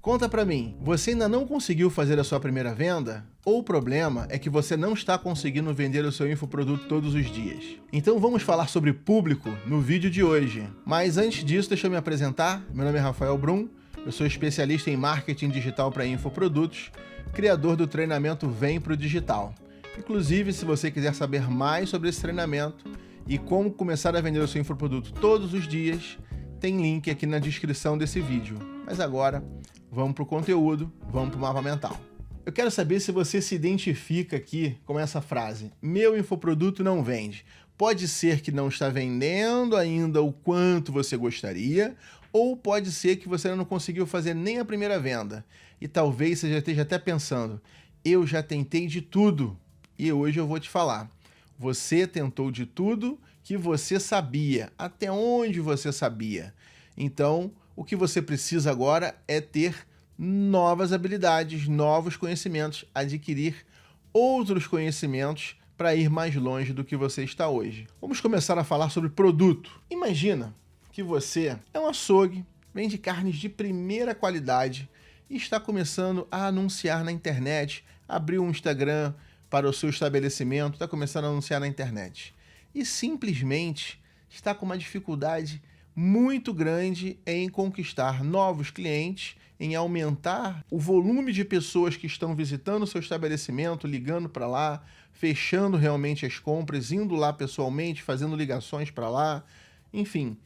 Conta pra mim, você ainda não conseguiu fazer a sua primeira venda? Ou o problema é que você não está conseguindo vender o seu infoproduto todos os dias? Então vamos falar sobre público no vídeo de hoje. Mas antes disso, deixa eu me apresentar. Meu nome é Rafael Brum, eu sou especialista em marketing digital para infoprodutos, criador do treinamento Vem Pro Digital. Inclusive, se você quiser saber mais sobre esse treinamento e como começar a vender o seu infoproduto todos os dias, tem link aqui na descrição desse vídeo. Mas agora, vamos para o conteúdo, vamos para o mapa mental. Eu quero saber se você se identifica aqui com essa frase: meu infoproduto não vende. Pode ser que não está vendendo ainda o quanto você gostaria, ou pode ser que você não conseguiu fazer nem a primeira venda. E talvez você já esteja até pensando, eu já tentei de tudo. E hoje eu vou te falar. Você tentou de tudo que você sabia, até onde você sabia. Então, o que você precisa agora é ter novas habilidades, novos conhecimentos, adquirir outros conhecimentos para ir mais longe do que você está hoje. Vamos começar a falar sobre produto. Imagina que você é um açougue, vende carnes de primeira qualidade e está começando a anunciar na internet, abriu um Instagram para o seu estabelecimento, está começando a anunciar na internet. E simplesmente está com uma dificuldade muito grande em conquistar novos clientes, em aumentar o volume de pessoas que estão visitando o seu estabelecimento, ligando para lá, fechando realmente as compras, indo lá pessoalmente, fazendo ligações para lá. Enfim,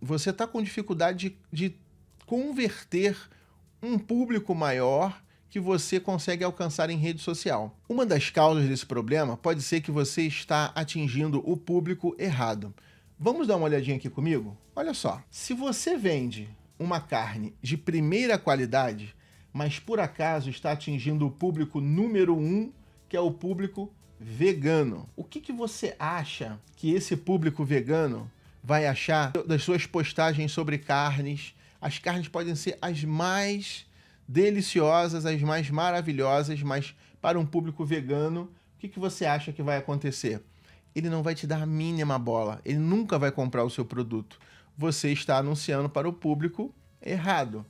você está com dificuldade de converter um público maior que você consegue alcançar em rede social. Uma das causas desse problema pode ser que você está atingindo o público errado. Vamos dar uma olhadinha aqui comigo? Olha só, se você vende uma carne de primeira qualidade, mas por acaso está atingindo o público número 1, que é o público vegano, o que você acha que esse público vegano vai achar das suas postagens sobre carnes? As carnes podem ser as mais deliciosas, as mais maravilhosas, mas para um público vegano, o que você acha que vai acontecer? Ele não vai te dar a mínima bola, ele nunca vai comprar o seu produto. Você está anunciando para o público errado.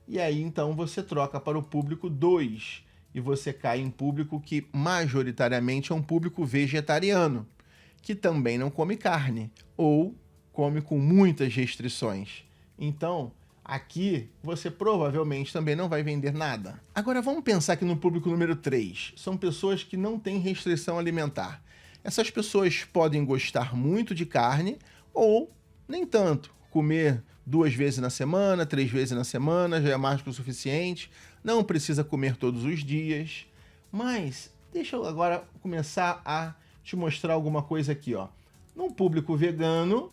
E aí então você troca para o público 2 e você cai em público que majoritariamente é um público vegetariano, que também não come carne ou come com muitas restrições. Então, aqui você provavelmente também não vai vender nada. Agora vamos pensar que no público número 3, são pessoas que não têm restrição alimentar. Essas pessoas podem gostar muito de carne ou nem tanto. Comer 2 vezes na semana, 3 vezes na semana já é mais que o suficiente. Não precisa comer todos os dias. Mas deixa eu agora começar a te mostrar alguma coisa aqui, ó. No público vegano,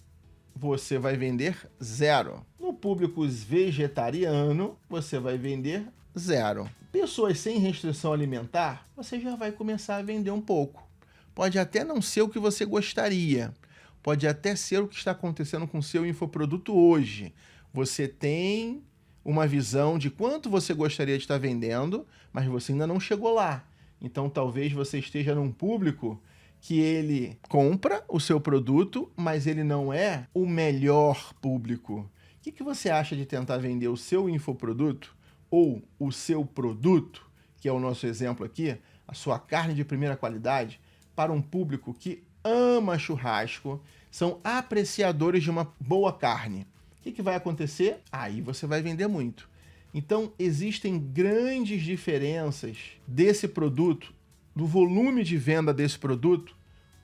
você vai vender 0. No público vegetariano, você vai vender 0. Pessoas sem restrição alimentar, você já vai começar a vender um pouco. Pode até não ser o que você gostaria. Pode até ser o que está acontecendo com o seu infoproduto hoje. Você tem uma visão de quanto você gostaria de estar vendendo, mas você ainda não chegou lá. Então, talvez você esteja num público que ele compra o seu produto, mas ele não é o melhor público. O que você acha de tentar vender o seu infoproduto ou o seu produto, que é o nosso exemplo aqui, a sua carne de primeira qualidade, para um público que ama churrasco, são apreciadores de uma boa carne? O que vai acontecer? Aí você vai vender muito. Então, existem grandes diferenças desse produto, do volume de venda desse produto,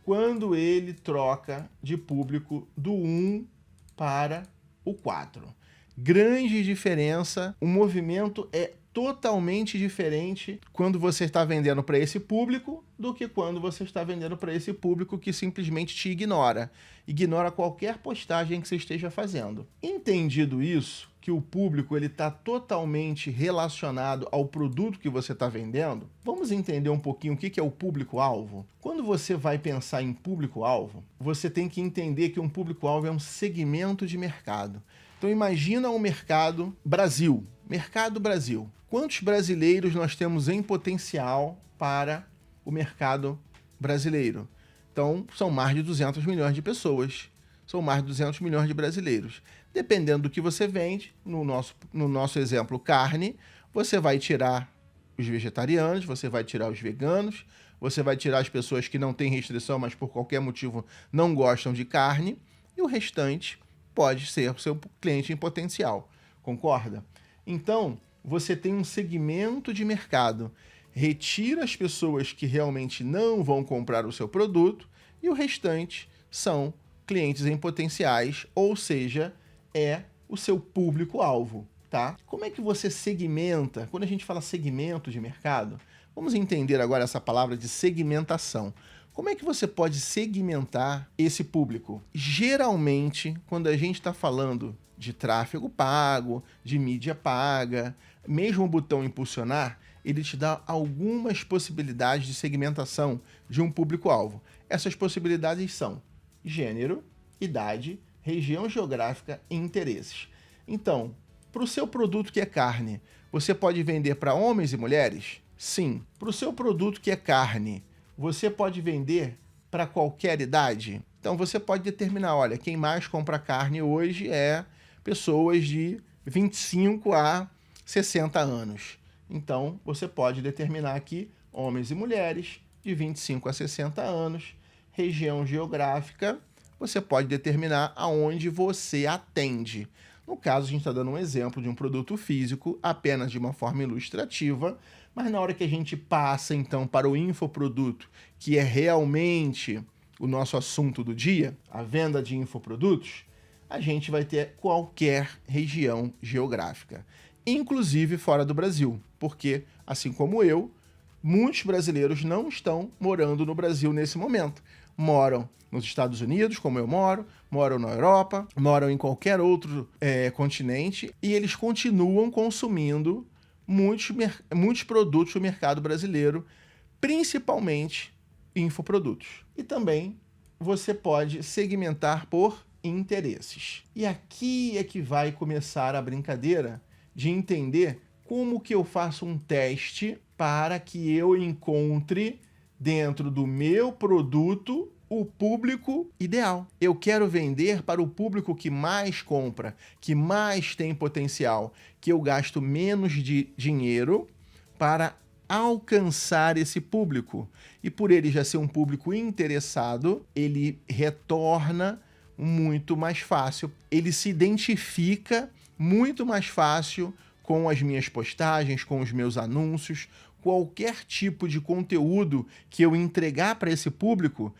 quando ele troca de público do 1 para o 4. Grande diferença, o movimento é totalmente diferente quando você está vendendo para esse público do que quando você está vendendo para esse público que simplesmente te ignora. Ignora qualquer postagem que você esteja fazendo. Entendido isso, que o público está totalmente relacionado ao produto que você está vendendo, vamos entender um pouquinho o que é o público-alvo? Quando você vai pensar em público-alvo, você tem que entender que um público-alvo é um segmento de mercado. Então imagina o mercado Brasil. Mercado Brasil. Quantos brasileiros nós temos em potencial para o mercado brasileiro? Então, são mais de 200 milhões de pessoas. são mais de 200 milhões de brasileiros. Dependendo do que você vende, no nosso exemplo, carne, você vai tirar os vegetarianos, você vai tirar os veganos, você vai tirar as pessoas que não têm restrição, mas por qualquer motivo não gostam de carne, e o restante pode ser o seu cliente em potencial. Concorda? Então, você tem um segmento de mercado. Retira as pessoas que realmente não vão comprar o seu produto e o restante são clientes em potenciais, ou seja, é o seu público-alvo, tá? Como é que você segmenta? Quando a gente fala segmento de mercado, vamos entender agora essa palavra de segmentação. Como é que você pode segmentar esse público? Geralmente, quando a gente está falando de tráfego pago, de mídia paga, mesmo o botão impulsionar, ele te dá algumas possibilidades de segmentação de um público-alvo. Essas possibilidades são gênero, idade, região geográfica e interesses. Então, para o seu produto que é carne, você pode vender para homens e mulheres? Sim. Para o seu produto que é carne, você pode vender para qualquer idade? Então, você pode determinar, olha, quem mais compra carne hoje é pessoas de 25 a 60 anos. Então, você pode determinar aqui homens e mulheres de 25 a 60 anos, região geográfica, você pode determinar aonde você atende. No caso, a gente está dando um exemplo de um produto físico, apenas de uma forma ilustrativa, mas na hora que a gente passa, então, para o infoproduto, que é realmente o nosso assunto do dia, a venda de infoprodutos, a gente vai ter qualquer região geográfica, inclusive fora do Brasil, porque, assim como eu, muitos brasileiros não estão morando no Brasil nesse momento. Moram nos Estados Unidos, como eu moro, moram na Europa, moram em qualquer outro continente, e eles continuam consumindo muitos produtos do mercado brasileiro, principalmente infoprodutos. E também você pode segmentar por interesses. E aqui é que vai começar a brincadeira de entender como que eu faço um teste para que eu encontre dentro do meu produto o público ideal. Eu quero vender para o público que mais compra, que mais tem potencial, que eu gasto menos de dinheiro para alcançar esse público. E por ele já ser um público interessado, ele retorna muito mais fácil, ele se identifica muito mais fácil com as minhas postagens, com os meus anúncios, qualquer tipo de conteúdo que eu entregar para esse público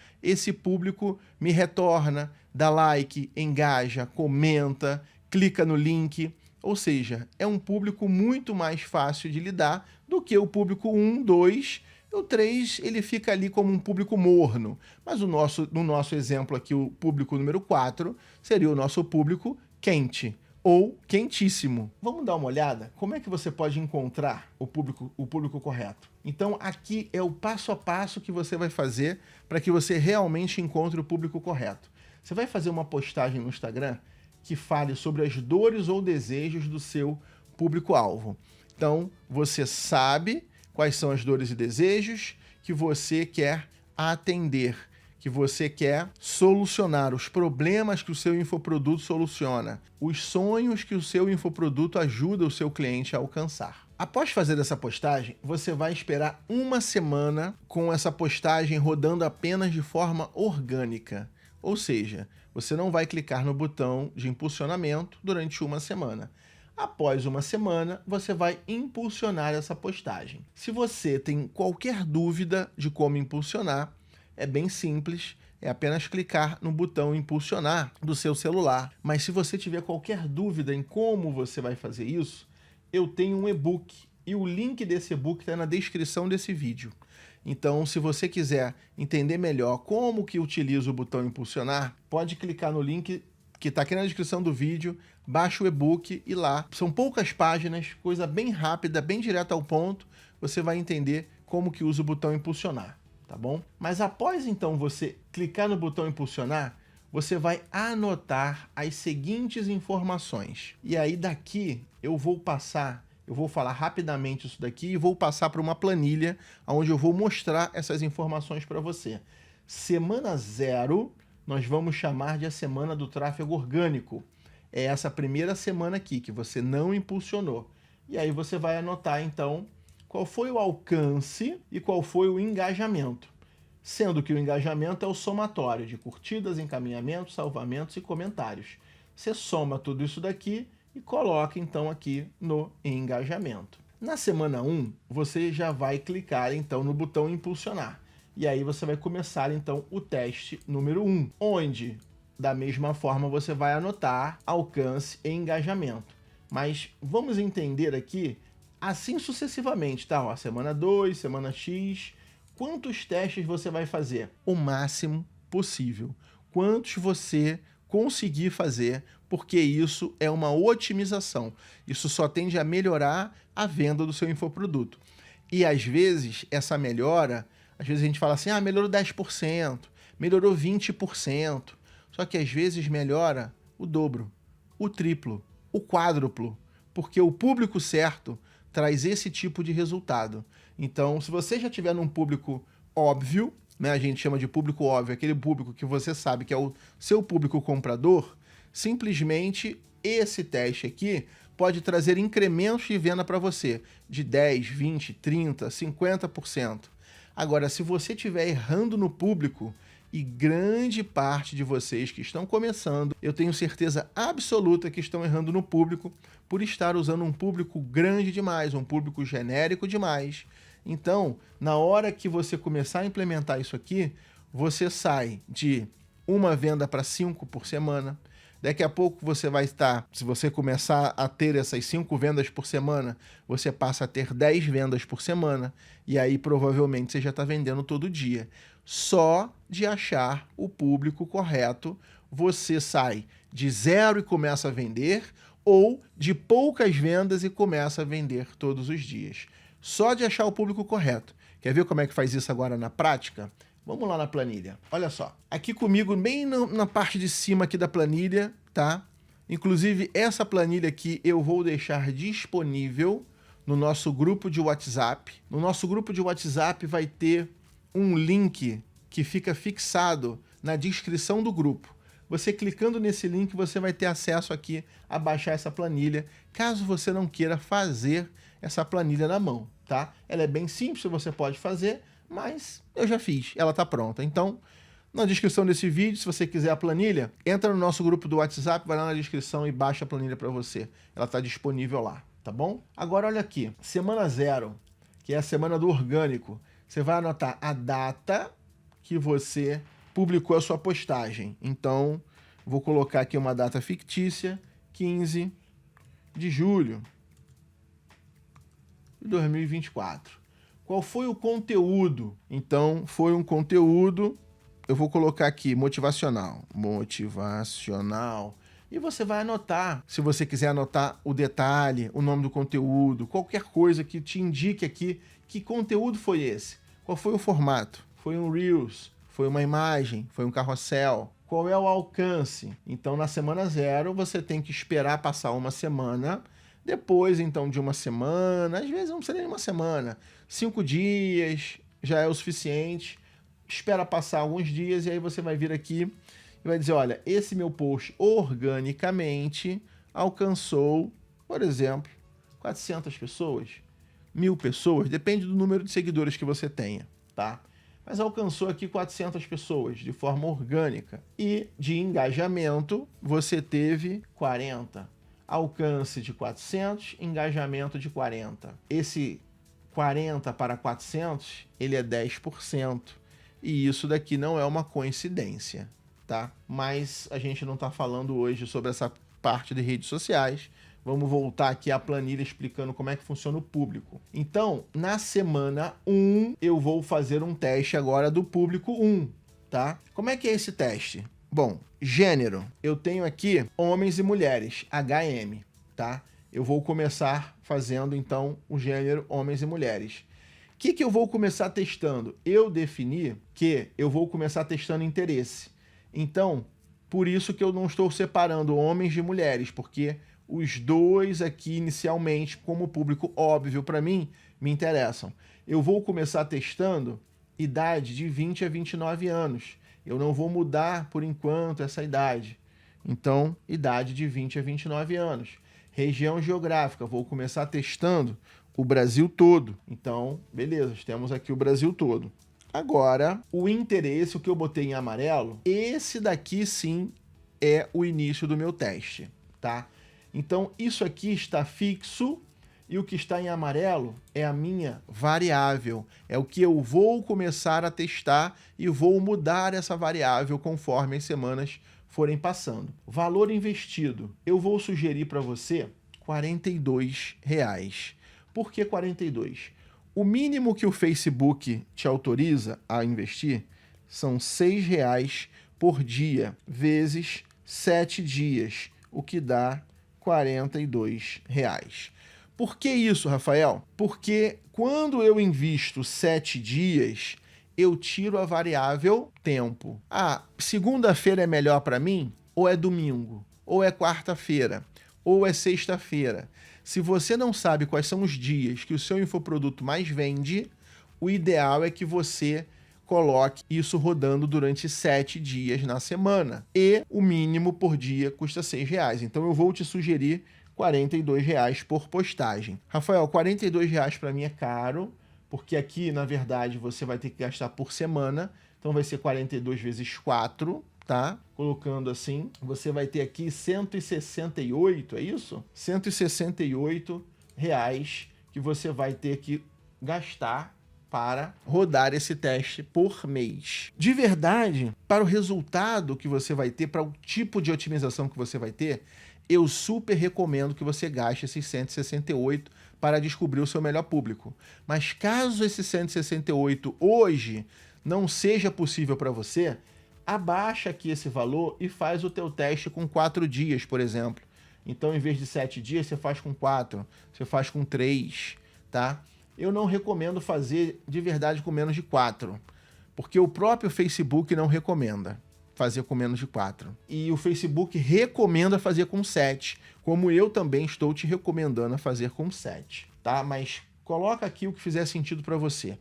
me retorna, dá like, engaja, comenta, clica no link. Ou seja, é um público muito mais fácil de lidar do que o público 1, 2, o 3 ele fica ali como um público morno. Mas no nosso exemplo aqui, o público número 4 seria o nosso público quente ou quentíssimo. Vamos dar uma olhada? Como é que você pode encontrar o público correto? Então, aqui é o passo a passo que você vai fazer para que você realmente encontre o público correto. Você vai fazer uma postagem no Instagram que fale sobre as dores ou desejos do seu público-alvo. Então, você sabe quais são as dores e desejos que você quer atender, que você quer solucionar, os problemas que o seu infoproduto soluciona, os sonhos que o seu infoproduto ajuda o seu cliente a alcançar. Após fazer essa postagem, você vai esperar uma semana com essa postagem rodando apenas de forma orgânica. Ou seja, você não vai clicar no botão de impulsionamento durante uma semana. Após uma semana, você vai impulsionar essa postagem. Se você tem qualquer dúvida de como impulsionar, é bem simples, é apenas clicar no botão impulsionar do seu celular. Mas se você tiver qualquer dúvida em como você vai fazer isso, eu tenho um e-book e o link desse e-book está na descrição desse vídeo. Então, se você quiser entender melhor como que utiliza o botão impulsionar, pode clicar no link que está aqui na descrição do vídeo, baixa o e-book e lá, são poucas páginas, coisa bem rápida, bem direta ao ponto, você vai entender como que usa o botão impulsionar, tá bom? Mas após então você clicar no botão impulsionar, você vai anotar as seguintes informações. E aí daqui eu vou falar rapidamente isso daqui e vou passar para uma planilha onde eu vou mostrar essas informações para você. Semana 0, nós vamos chamar de a semana do tráfego orgânico. É essa primeira semana aqui que você não impulsionou. E aí você vai anotar, então, qual foi o alcance e qual foi o engajamento. Sendo que o engajamento é o somatório de curtidas, encaminhamentos, salvamentos e comentários. Você soma tudo isso daqui e coloca, então, aqui no engajamento. Na semana 1, você já vai clicar, então, no botão impulsionar. E aí você vai começar, então, o teste número 1, onde, da mesma forma, você vai anotar alcance e engajamento. Mas vamos entender aqui, assim sucessivamente, tá? Ó, semana 2, semana X, quantos testes você vai fazer? O máximo possível. Quantos você conseguir fazer, porque isso é uma otimização. Isso só tende a melhorar a venda do seu infoproduto. E às vezes, essa melhora, às vezes a gente fala assim, melhorou 10%, melhorou 20%. Só que às vezes melhora o dobro, o triplo, o quádruplo, porque o público certo traz esse tipo de resultado. Então, se você já tiver num público óbvio, né, a gente chama de público óbvio, aquele público que você sabe que é o seu público comprador, simplesmente esse teste aqui pode trazer incrementos de venda para você de 10, 20, 30, 50%. Agora, se você estiver errando no público, e grande parte de vocês que estão começando, eu tenho certeza absoluta que estão errando no público por estar usando um público grande demais, um público genérico demais. Então, na hora que você começar a implementar isso aqui, você sai de uma venda para 5 por semana. Daqui a pouco você vai estar, se você começar a ter essas 5 vendas por semana, você passa a ter 10 vendas por semana, e aí provavelmente você já está vendendo todo dia. Só de achar o público correto, você sai de 0 e começa a vender, ou de poucas vendas e começa a vender todos os dias. Só de achar o público correto. Quer ver como é que faz isso agora na prática? Vamos lá na planilha. Olha só. Aqui comigo, bem na parte de cima aqui da planilha, tá? Inclusive, essa planilha aqui eu vou deixar disponível no nosso grupo de WhatsApp. No nosso grupo de WhatsApp vai ter um link que fica fixado na descrição do grupo. Você clicando nesse link, você vai ter acesso aqui a baixar essa planilha, caso você não queira fazer essa planilha na mão, tá? Ela é bem simples, você pode fazer, mas eu já fiz, ela tá pronta. Então, na descrição desse vídeo, se você quiser a planilha, entra no nosso grupo do WhatsApp, vai lá na descrição e baixa a planilha para você. Ela tá disponível lá, tá bom? Agora olha aqui, semana 0, que é a semana do orgânico. Você vai anotar a data que você publicou a sua postagem. Então, vou colocar aqui uma data fictícia, 15 de julho de 2024. Qual foi o conteúdo? Então, foi um conteúdo, eu vou colocar aqui, motivacional. Motivacional. E você vai anotar, se você quiser anotar o detalhe, o nome do conteúdo, qualquer coisa que te indique aqui que conteúdo foi esse. Qual foi o formato? Foi um Reels? Foi uma imagem? Foi um carrossel? Qual é o alcance? Então, na semana 0, você tem que esperar passar uma semana. Depois, então, de uma semana, às vezes não precisa nem uma semana, 5 dias já é o suficiente. Espera passar alguns dias e aí você vai vir aqui e vai dizer, olha, esse meu post organicamente alcançou, por exemplo, 400 pessoas, 1000 pessoas, depende do número de seguidores que você tenha, tá? Mas alcançou aqui 400 pessoas de forma orgânica. E de engajamento, você teve 40. Alcance de 400, engajamento de 40. Esse 40 para 400, ele é 10%. E isso daqui não é uma coincidência, tá? Mas a gente não está falando hoje sobre essa parte de redes sociais. Vamos voltar aqui à planilha explicando como é que funciona o público. Então, na semana 1, eu vou fazer um teste agora do público 1, tá? Como é que é esse teste? Bom, gênero. Eu tenho aqui homens e mulheres, HM, tá? Eu vou começar fazendo, então, o gênero homens e mulheres. O que eu vou começar testando? Eu defini que eu vou começar testando interesse. Então, por isso que eu não estou separando homens de mulheres, porque os dois aqui, inicialmente, como público óbvio para mim, me interessam. Eu vou começar testando idade de 20 a 29 anos. Eu não vou mudar, por enquanto, essa idade. Então, idade de 20 a 29 anos. Região geográfica, vou começar testando o Brasil todo. Então, beleza, temos aqui o Brasil todo. Agora, o interesse, o que eu botei em amarelo, esse daqui sim é o início do meu teste, tá? Então, isso aqui está fixo e o que está em amarelo é a minha variável. É o que eu vou começar a testar e vou mudar essa variável conforme as semanas forem passando. Valor investido. Eu vou sugerir para você R$ 42. Por que 42? O mínimo que o Facebook te autoriza a investir são R$ 6 por dia, vezes 7 dias, o que dá R$ 42. Por que isso, Rafael? Porque quando eu invisto 7 dias, eu tiro a variável tempo. Ah, segunda-feira é melhor para mim? Ou é domingo? Ou é quarta-feira? Ou é sexta-feira? Se você não sabe quais são os dias que o seu infoproduto mais vende, o ideal é que você coloque isso rodando durante 7 dias na semana. E o mínimo por dia custa R$ 6. Então eu vou te sugerir R$ 42 por postagem. Rafael, R$ 42 para mim é caro, porque aqui, na verdade, você vai ter que gastar por semana. Então vai ser 42 vezes 4, tá? Colocando assim, você vai ter aqui 168, é isso? R$ 168 que você vai ter que gastar para rodar esse teste por mês. De verdade, para o resultado que você vai ter, para o tipo de otimização que você vai ter, eu super recomendo que você gaste esses 168 para descobrir o seu melhor público. Mas caso esse 168 hoje não seja possível para você, abaixa aqui esse valor e faz o teu teste com 4 dias, por exemplo. Então, em vez de 7 dias, você faz com 4, você faz com 3, tá? Eu não recomendo fazer de verdade com menos de 4, porque o próprio Facebook não recomenda fazer com menos de 4. E o Facebook recomenda fazer com 7, como eu também estou te recomendando a fazer com 7, tá? Mas coloca aqui o que fizer sentido para você. R$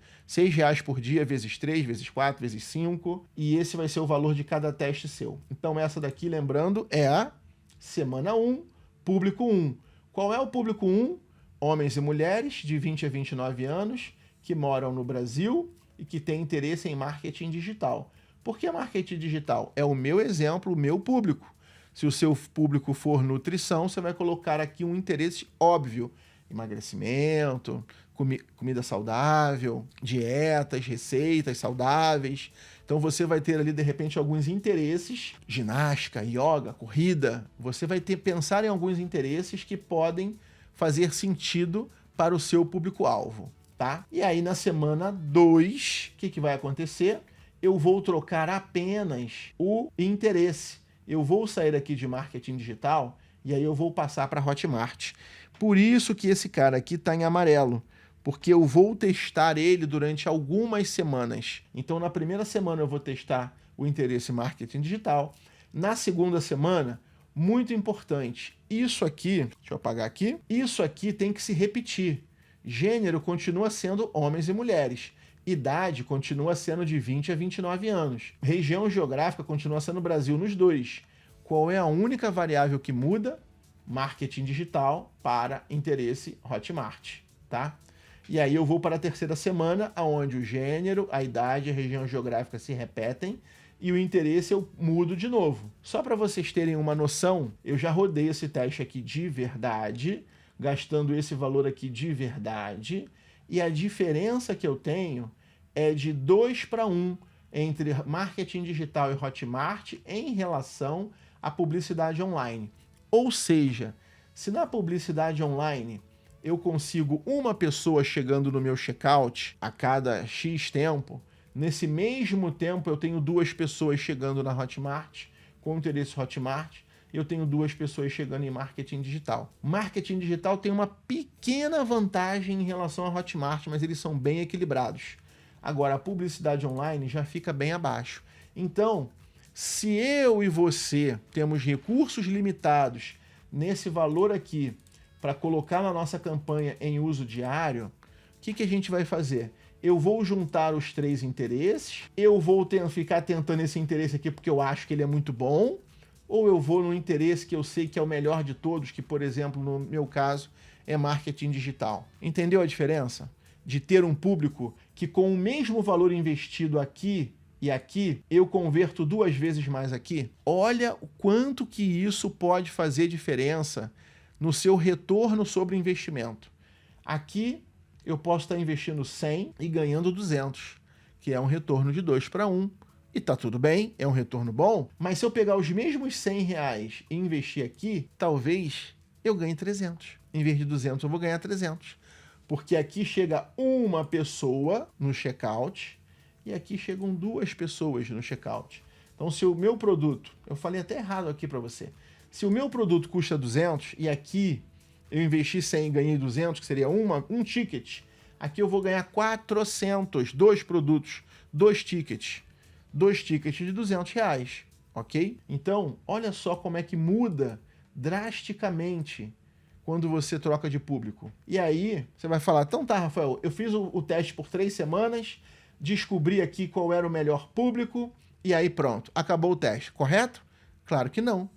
6 por dia, vezes 3, vezes 4, vezes 5, e esse vai ser o valor de cada teste seu. Então essa daqui, lembrando, é a semana 1, público 1. Qual é o público 1? Homens e mulheres de 20 a 29 anos que moram no Brasil e que têm interesse em marketing digital. Por que marketing digital? É o meu exemplo, o meu público. Se o seu público for nutrição, você vai colocar aqui um interesse óbvio. Emagrecimento, comida saudável, dietas, receitas saudáveis. Então você vai ter ali, de repente, alguns interesses. Ginástica, yoga, corrida. Você vai pensar em alguns interesses que podem fazer sentido para o seu público-alvo, tá? E aí, na semana 2, o que vai acontecer? Eu vou trocar apenas o interesse. Eu vou sair aqui de marketing digital e aí eu vou passar para Hotmart. Por isso que esse cara aqui está em amarelo, porque eu vou testar ele durante algumas semanas. Então, na primeira semana eu vou testar o interesse marketing digital. Na segunda semana, muito importante, isso aqui, deixa eu apagar aqui, isso aqui tem que se repetir. Gênero continua sendo homens e mulheres. Idade continua sendo de 20 a 29 anos. Região geográfica continua sendo Brasil nos dois. Qual é a única variável que muda? Marketing digital para interesse Hotmart, tá? E aí eu vou para a terceira semana, onde o gênero, a idade e a região geográfica se repetem e o interesse eu mudo de novo. Só para vocês terem uma noção, eu já rodei esse teste aqui de verdade, gastando esse valor aqui de verdade, e a diferença que eu tenho é de 2 para 1 entre marketing digital e Hotmart em relação à publicidade online. Ou seja, se na publicidade online eu consigo uma pessoa chegando no meu checkout a cada X tempo, nesse mesmo tempo eu tenho 2 pessoas chegando na Hotmart, com interesse Hotmart, eu tenho 2 pessoas chegando em marketing digital. Marketing digital tem uma pequena vantagem em relação a Hotmart, mas eles são bem equilibrados. Agora, a publicidade online já fica bem abaixo. Então, se eu e você temos recursos limitados nesse valor aqui para colocar na nossa campanha em uso diário, o que a gente vai fazer? Eu vou juntar os 3 interesses, eu vou ficar tentando esse interesse aqui porque eu acho que ele é muito bom, ou eu vou no interesse que eu sei que é o melhor de todos, que, por exemplo, no meu caso, é marketing digital. Entendeu a diferença? De ter um público que com o mesmo valor investido aqui e aqui, eu converto 2 vezes mais aqui? Olha o quanto que isso pode fazer diferença no seu retorno sobre o investimento. Aqui, eu posso estar investindo 100 e ganhando 200, que é um retorno de 2 para 1. E tá tudo bem, é um retorno bom, mas se eu pegar os mesmos 100 reais e investir aqui, talvez eu ganhe 300. Em vez de 200, eu vou ganhar 300. Porque aqui chega uma pessoa no checkout e aqui chegam 2 pessoas no checkout. Então, se o meu produto, eu falei até errado aqui para você, se o meu produto custa 200 e aqui eu investi 100 e ganhei 200, que seria um ticket, aqui eu vou ganhar 400, 2 produtos, 2 tickets. 2 tickets de 200 reais, ok? Então, olha só como é que muda drasticamente quando você troca de público. E aí, você vai falar, então tá, Rafael, eu fiz o teste por 3 semanas, descobri aqui qual era o melhor público, e aí pronto, acabou o teste, correto? Claro que não.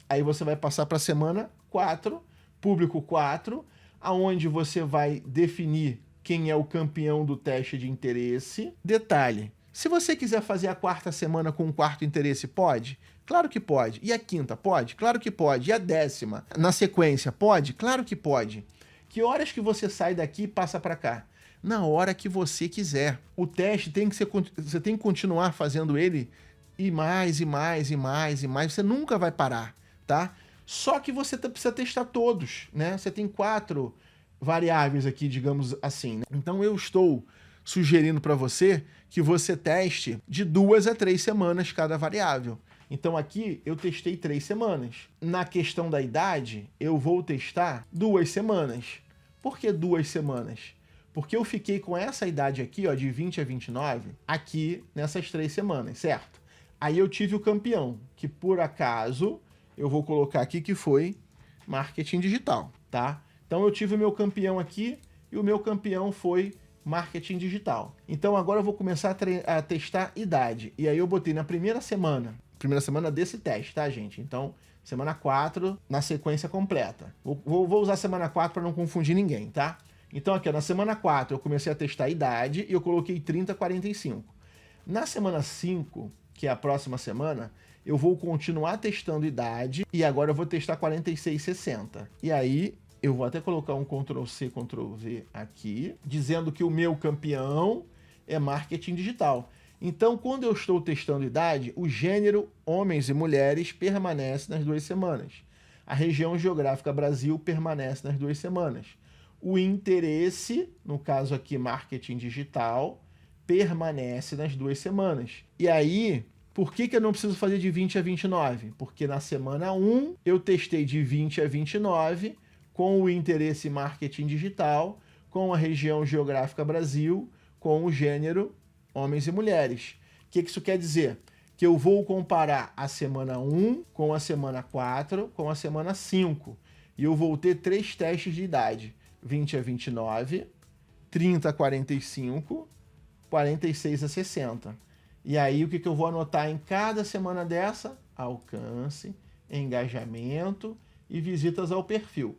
Aí você vai passar para a semana 4, público 4, aonde você vai definir quem é o campeão do teste de interesse. Detalhe, se você quiser fazer a 4ª semana com um 4º interesse, pode? Claro que pode. E a 5ª, pode? Claro que pode. E a 10ª, na sequência, pode? Claro que pode. Que horas que você sai daqui e passa para cá? Na hora que você quiser. O teste tem que ser, você tem que continuar fazendo ele e mais, e mais, e mais, e mais. Você nunca vai parar, tá? Só que você precisa testar todos, né? Você tem 4 variáveis aqui, digamos assim, né? Então eu estou sugerindo para você que você teste de 2 a 3 semanas cada variável. Então aqui eu testei 3 semanas. Na questão da idade, eu vou testar 2 semanas. Por que 2 semanas? Porque eu fiquei com essa idade aqui, ó, de 20 a 29, aqui nessas 3 semanas, certo? Aí eu tive o campeão, que por acaso eu vou colocar aqui que foi marketing digital, tá? Então eu tive o meu campeão aqui e o meu campeão foi marketing digital. Então agora eu vou começar a testar idade. E aí eu botei na primeira semana desse teste, tá, gente? Então, semana 4 na sequência completa. Vou usar semana 4 para não confundir ninguém, tá? Então aqui, ó, na semana 4 eu comecei a testar idade e eu coloquei 30 a 45. Na semana 5, que é a próxima semana, eu vou continuar testando idade e agora eu vou testar 46 60. E aí eu vou até colocar um Ctrl+C, Ctrl+V aqui, dizendo que o meu campeão é marketing digital. Então, quando eu estou testando idade, o gênero homens e mulheres permanece nas 2 semanas. A região geográfica Brasil permanece nas 2 semanas. O interesse, no caso aqui marketing digital, permanece nas 2 semanas. E aí, por que eu não preciso fazer de 20 a 29? Porque na semana 1 eu testei de 20 a 29 com o interesse marketing digital, com a região geográfica Brasil, com o gênero homens e mulheres. O que isso quer dizer? Que eu vou comparar a semana 1 com a semana 4 com a semana 5. E eu vou ter 3 testes de idade. 20 a 29, 30 a 45, 46 a 60. E aí o que eu vou anotar em cada semana dessa? Alcance, engajamento e visitas ao perfil.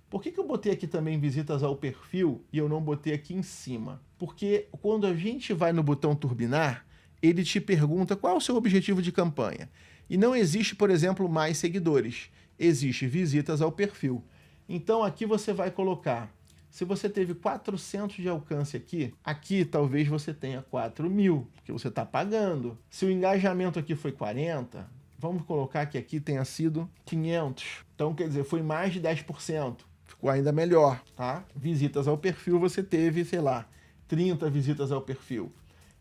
Por que eu botei aqui também visitas ao perfil e eu não botei aqui em cima? Porque quando a gente vai no botão turbinar, ele te pergunta qual é o seu objetivo de campanha. E não existe, por exemplo, mais seguidores. Existe visitas ao perfil. Então aqui você vai colocar, se você teve 400 de alcance aqui talvez você tenha 4.000, porque você está pagando. Se o engajamento aqui foi 40, vamos colocar que aqui tenha sido 500. Então, quer dizer, foi mais de 10%. Ficou ainda melhor, tá? Visitas ao perfil, você teve, sei lá, 30 visitas ao perfil.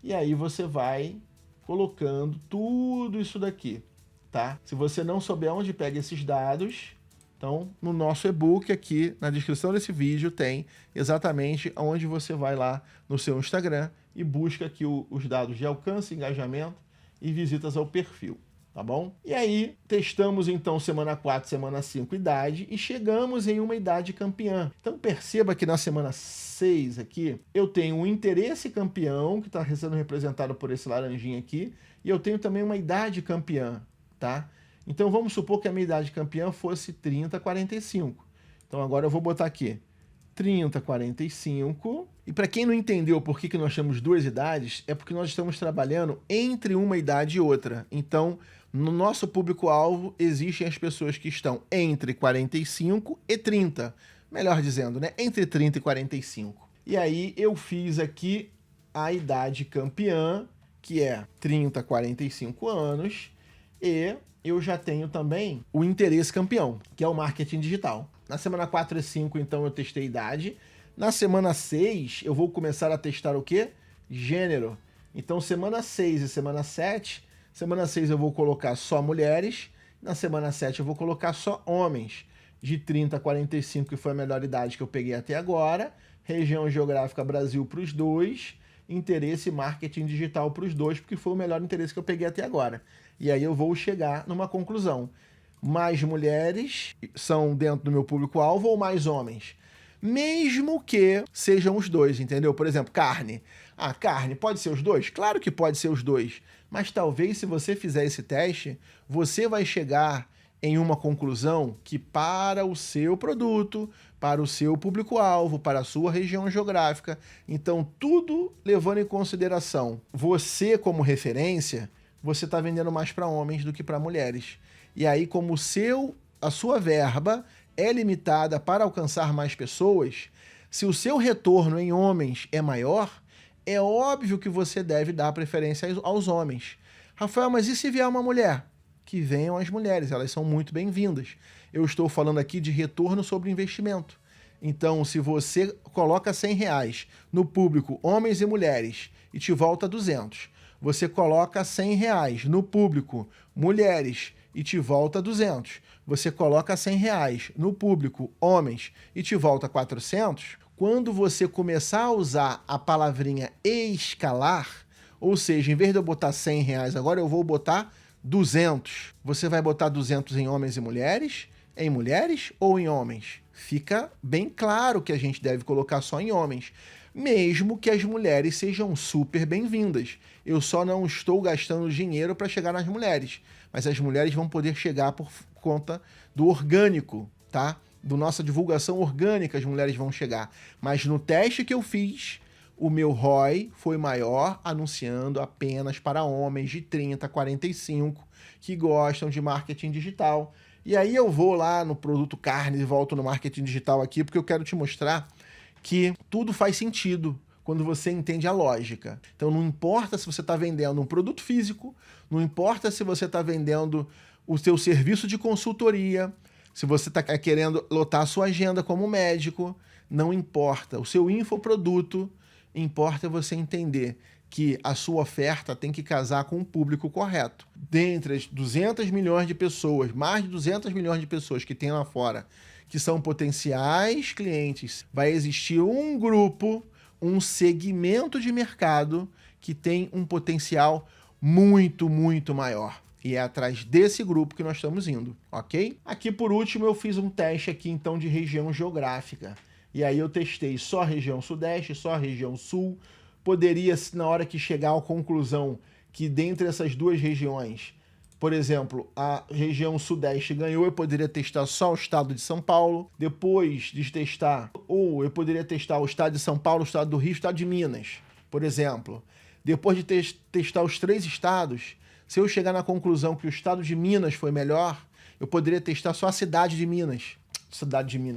E aí você vai colocando tudo isso daqui, tá? Se você não souber onde pega esses dados, então no nosso e-book aqui, na descrição desse vídeo, tem exatamente onde você vai lá no seu Instagram e busca aqui os dados de alcance, engajamento e visitas ao perfil, tá bom? E aí, testamos então semana 4, semana 5 idade e chegamos em uma idade campeã. Então perceba que na semana 6 aqui, eu tenho um interesse campeão, que está sendo representado por esse laranjinha aqui, e eu tenho também uma idade campeã, tá? Então vamos supor que a minha idade campeã fosse 30, 45. Então agora eu vou botar aqui 30, 45. E para quem não entendeu por que nós temos duas idades, é porque nós estamos trabalhando entre uma idade e outra. Então, no nosso público-alvo, existem as pessoas que estão entre 45 e 30. Melhor dizendo, né? Entre 30 e 45. E aí eu fiz aqui a idade campeã, que é 30 a 45 anos, e eu já tenho também o interesse campeão, que é o marketing digital. Na semana 4 e 5, então, eu testei idade. Na semana 6, eu vou começar a testar o quê? Gênero. Então, semana 6 e semana 7, semana 6 eu vou colocar só mulheres, na semana 7 eu vou colocar só homens. De 30 a 45, que foi a melhor idade que eu peguei até agora, região geográfica Brasil para os dois, interesse marketing digital para os dois, porque foi o melhor interesse que eu peguei até agora. E aí eu vou chegar numa conclusão. Mais mulheres são dentro do meu público-alvo ou mais homens? Mesmo que sejam os dois, entendeu? Por exemplo, carne. Ah, carne pode ser os dois? Claro que pode ser os dois. Mas talvez se você fizer esse teste, você vai chegar em uma conclusão que para o seu produto, para o seu público-alvo, para a sua região geográfica, então tudo levando em consideração você como referência, você está vendendo mais para homens do que para mulheres. E aí, como a sua verba é limitada para alcançar mais pessoas, se o seu retorno em homens é maior, é óbvio que você deve dar preferência aos homens. Rafael, mas e se vier uma mulher? Que venham as mulheres, elas são muito bem-vindas. Eu estou falando aqui de retorno sobre investimento. Então, se você coloca R$100 no público, homens e mulheres, e te volta 200, você coloca R$100 no público, mulheres, e te volta 200. Você coloca R$100 no público, homens, e te volta 400. Quando você começar a usar a palavrinha escalar, ou seja, em vez de eu botar R$100, agora eu vou botar 200. Você vai botar 200 em homens e mulheres? Em mulheres ou em homens? Fica bem claro que a gente deve colocar só em homens, mesmo que as mulheres sejam super bem-vindas. Eu só não estou gastando dinheiro para chegar nas mulheres, mas as mulheres vão poder chegar por conta do orgânico, tá? Da nossa divulgação orgânica, as mulheres vão chegar. Mas no teste que eu fiz, o meu ROI foi maior, anunciando apenas para homens de 30 a 45 que gostam de marketing digital. E aí eu vou lá no produto carne e volto no marketing digital aqui, porque eu quero te mostrar que tudo faz sentido quando você entende a lógica. Então não importa se você está vendendo um produto físico, não importa se você está vendendo o seu serviço de consultoria, se você está querendo lotar a sua agenda como médico, não importa. O seu infoproduto, importa você entender que a sua oferta tem que casar com o público correto. Dentre as 200 milhões de pessoas, mais de 200 milhões de pessoas que tem lá fora, que são potenciais clientes, vai existir um grupo, um segmento de mercado que tem um potencial muito, muito maior. E é atrás desse grupo que nós estamos indo, ok? Aqui, por último, eu fiz um teste aqui, então, de região geográfica. E aí eu testei só a região sudeste, só a região sul. Poderia, na hora que chegar à conclusão que dentre essas duas regiões, por exemplo, a região sudeste ganhou, eu poderia testar só o estado de São Paulo. Depois de testar, ou eu poderia testar o estado de São Paulo, o estado do Rio, o estado de Minas, por exemplo. Depois de testar os 3 estados, se eu chegar na conclusão que o estado de Minas foi melhor, eu poderia testar só a cidade de Minas.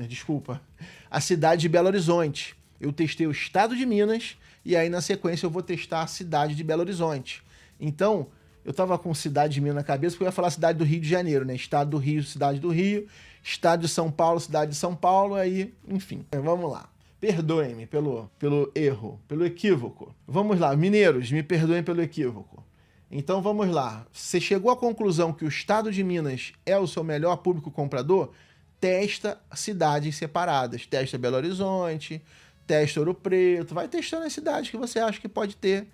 Desculpa. A cidade de Belo Horizonte. Eu testei o estado de Minas e aí na sequência eu vou testar a cidade de Belo Horizonte. Então, eu estava com cidade de Minas na cabeça porque eu ia falar cidade do Rio de Janeiro, né? Estado do Rio, cidade do Rio. Estado de São Paulo, cidade de São Paulo. Aí, enfim, vamos lá. Perdoem-me pelo erro, pelo equívoco. Vamos lá, mineiros, me perdoem pelo equívoco. Então vamos lá. Você chegou à conclusão que o estado de Minas é o seu melhor público comprador? Testa cidades separadas. Testa Belo Horizonte, testa Ouro Preto. Vai testando as cidades que você acha que pode ter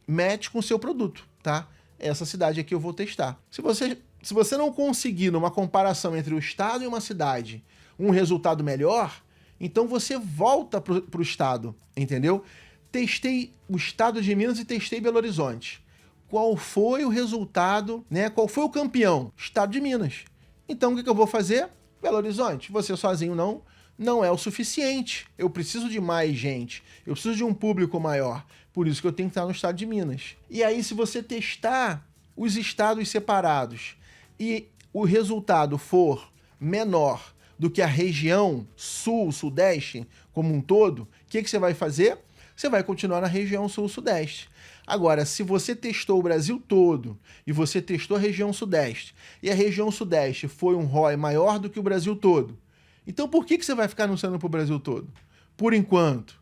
match com o seu produto, tá? essa cidade aqui eu vou testar. Se você não conseguir, numa comparação entre o estado e uma cidade, um resultado melhor, então você volta para o estado, entendeu? Testei o estado de Minas e testei Belo Horizonte. Qual foi o resultado, né? Qual foi o campeão? Estado de Minas. Então o que eu vou fazer? Belo Horizonte. Você sozinho não é o suficiente. Eu preciso de mais gente. Eu preciso de um público maior. Por isso que eu tenho que estar no estado de Minas. E aí, se você testar os estados separados e o resultado for menor do que a região sul, sudeste como um todo, o que você vai fazer? Você vai continuar na região sul-sudeste. Agora, se você testou o Brasil todo e você testou a região sudeste e a região sudeste foi um ROI maior do que o Brasil todo, então por que você vai ficar anunciando para o Brasil todo? Por enquanto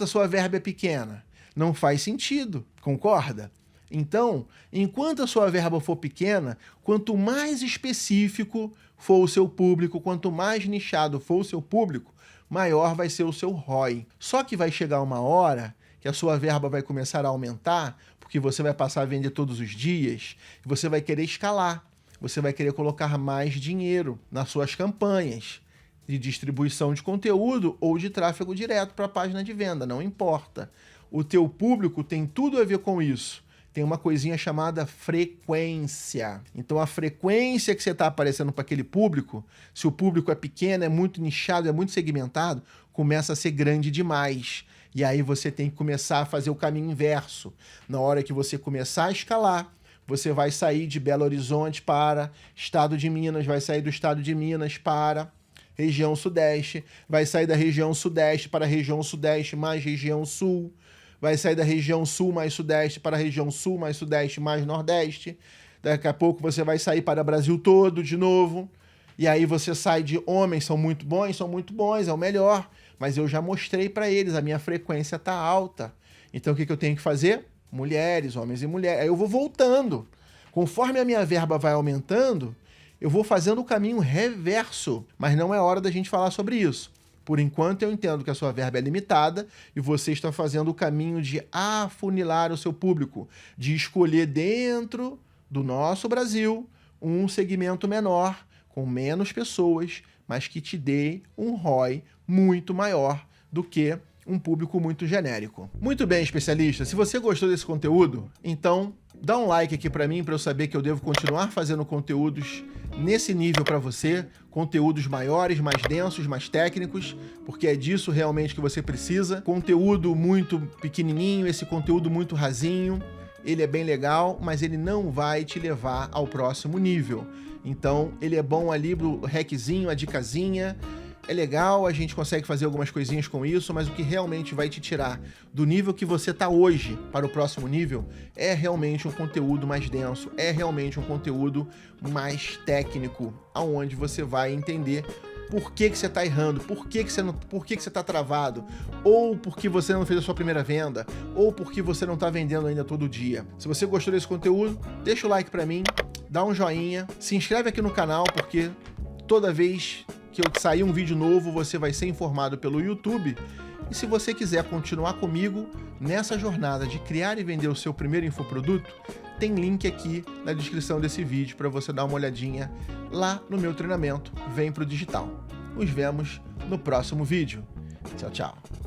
a sua verba é pequena. Não faz sentido, concorda? Então, enquanto a sua verba for pequena, quanto mais específico for o seu público, quanto mais nichado for o seu público, maior vai ser o seu ROI. Só que vai chegar uma hora que a sua verba vai começar a aumentar, porque você vai passar a vender todos os dias, e você vai querer escalar, você vai querer colocar mais dinheiro nas suas campanhas de distribuição de conteúdo ou de tráfego direto para a página de venda, não importa. O teu público tem tudo a ver com isso. Tem uma coisinha chamada frequência. Então a frequência que você está aparecendo para aquele público, se o público é pequeno, é muito nichado, é muito segmentado, começa a ser grande demais. E aí você tem que começar a fazer o caminho inverso. Na hora que você começar a escalar, você vai sair de Belo Horizonte para estado de Minas, vai sair do estado de Minas para região sudeste, vai sair da região sudeste para a região sudeste mais região sul, vai sair da região sul mais sudeste para a região sul mais sudeste mais nordeste. Daqui a pouco você vai sair para o Brasil todo de novo. E aí você sai de homens são muito bons, é o melhor. Mas eu já mostrei para eles, a minha frequência está alta. Então o que eu tenho que fazer? Mulheres, homens e mulheres. Aí eu vou voltando. Conforme a minha verba vai aumentando, eu vou fazendo o caminho reverso. Mas não é hora da gente falar sobre isso. Por enquanto, eu entendo que a sua verba é limitada e você está fazendo o caminho de afunilar o seu público, de escolher dentro do nosso Brasil um segmento menor, com menos pessoas, mas que te dê um ROI muito maior do que um público muito genérico. Muito bem, especialista. Se você gostou desse conteúdo, então dá um like aqui para mim, para eu saber que eu devo continuar fazendo conteúdos nesse nível para você, conteúdos maiores, mais densos, mais técnicos, porque é disso realmente que você precisa. Conteúdo muito pequenininho, esse conteúdo muito rasinho, ele é bem legal, mas ele não vai te levar ao próximo nível. Então, ele é bom ali pro hackzinho, a dicasinha. É legal, a gente consegue fazer algumas coisinhas com isso, mas o que realmente vai te tirar do nível que você está hoje para o próximo nível é realmente um conteúdo mais denso, é realmente um conteúdo mais técnico, aonde você vai entender por que você está errando, por que você está travado, ou porque você não fez a sua primeira venda, ou porque você não está vendendo ainda todo dia. Se você gostou desse conteúdo, deixa o like para mim, dá um joinha, se inscreve aqui no canal, porque toda vez que eu sair um vídeo novo, você vai ser informado pelo YouTube. E se você quiser continuar comigo nessa jornada de criar e vender o seu primeiro infoproduto, tem link aqui na descrição desse vídeo para você dar uma olhadinha lá no meu treinamento Vem Pro Digital. Nos vemos no próximo vídeo. Tchau, tchau.